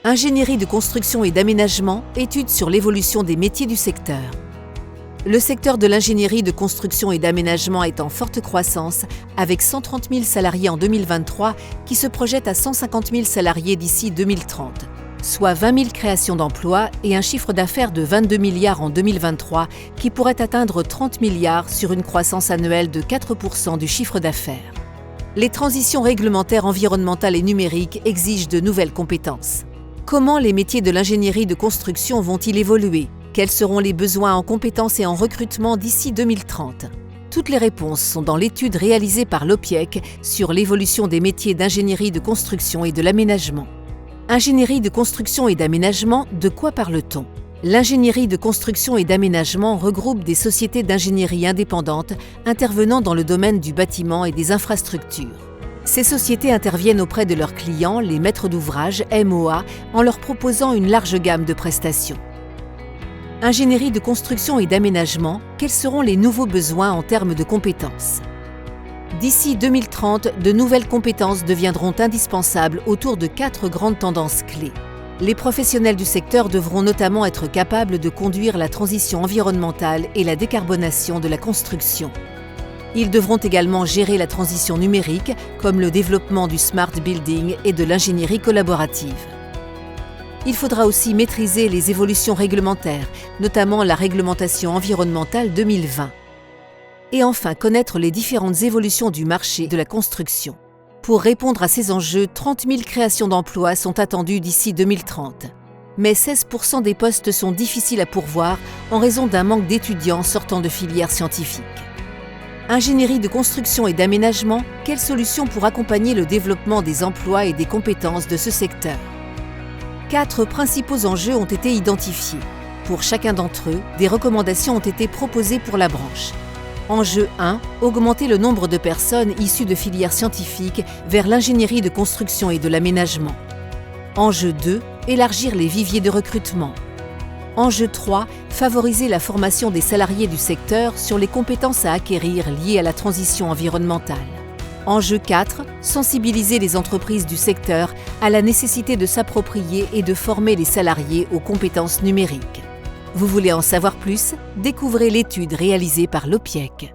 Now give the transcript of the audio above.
Ingénierie de construction et d'aménagement, étude sur l'évolution des métiers du secteur. Le secteur de l'ingénierie de construction et d'aménagement est en forte croissance, avec 130 000 salariés en 2023 qui se projettent à 150 000 salariés d'ici 2030, soit 20 000 créations d'emplois et un chiffre d'affaires de 22 milliards en 2023 qui pourrait atteindre 30 milliards sur une croissance annuelle de 4% du chiffre d'affaires. Les transitions réglementaires environnementales et numériques exigent de nouvelles compétences. Comment les métiers de l'ingénierie de construction vont-ils évoluer ? Quels seront les besoins en compétences et en recrutement d'ici 2030 ? Toutes les réponses sont dans l'étude réalisée par l'OPIEC sur l'évolution des métiers d'ingénierie de construction et de l'aménagement. Ingénierie de construction et d'aménagement, de quoi parle-t-on ? L'ingénierie de construction et d'aménagement regroupe des sociétés d'ingénierie indépendantes intervenant dans le domaine du bâtiment et des infrastructures. Ces sociétés interviennent auprès de leurs clients, les maîtres d'ouvrage, MOA, en leur proposant une large gamme de prestations. Ingénierie de construction et d'aménagement, quels seront les nouveaux besoins en termes de compétences ? D'ici 2030, de nouvelles compétences deviendront indispensables autour de 4 grandes tendances clés. Les professionnels du secteur devront notamment être capables de conduire la transition environnementale et la décarbonation de la construction. Ils devront également gérer la transition numérique, comme le développement du smart building et de l'ingénierie collaborative. Il faudra aussi maîtriser les évolutions réglementaires, notamment la réglementation environnementale 2020. Et enfin, connaître les différentes évolutions du marché de la construction. Pour répondre à ces enjeux, 30 000 créations d'emplois sont attendues d'ici 2030. Mais 16% des postes sont difficiles à pourvoir en raison d'un manque d'étudiants sortant de filières scientifiques. Ingénierie de construction et d'aménagement, quelles solutions pour accompagner le développement des emplois et des compétences de ce secteur ? 4 principaux enjeux ont été identifiés. Pour chacun d'entre eux, des recommandations ont été proposées pour la branche. Enjeu 1, augmenter le nombre de personnes issues de filières scientifiques vers l'ingénierie de construction et de l'aménagement. Enjeu 2, élargir les viviers de recrutement. Enjeu 3, favoriser la formation des salariés du secteur sur les compétences à acquérir liées à la transition environnementale. Enjeu 4, sensibiliser les entreprises du secteur à la nécessité de s'approprier et de former les salariés aux compétences numériques. Vous voulez en savoir plus ? Découvrez l'étude réalisée par l'OPIEC.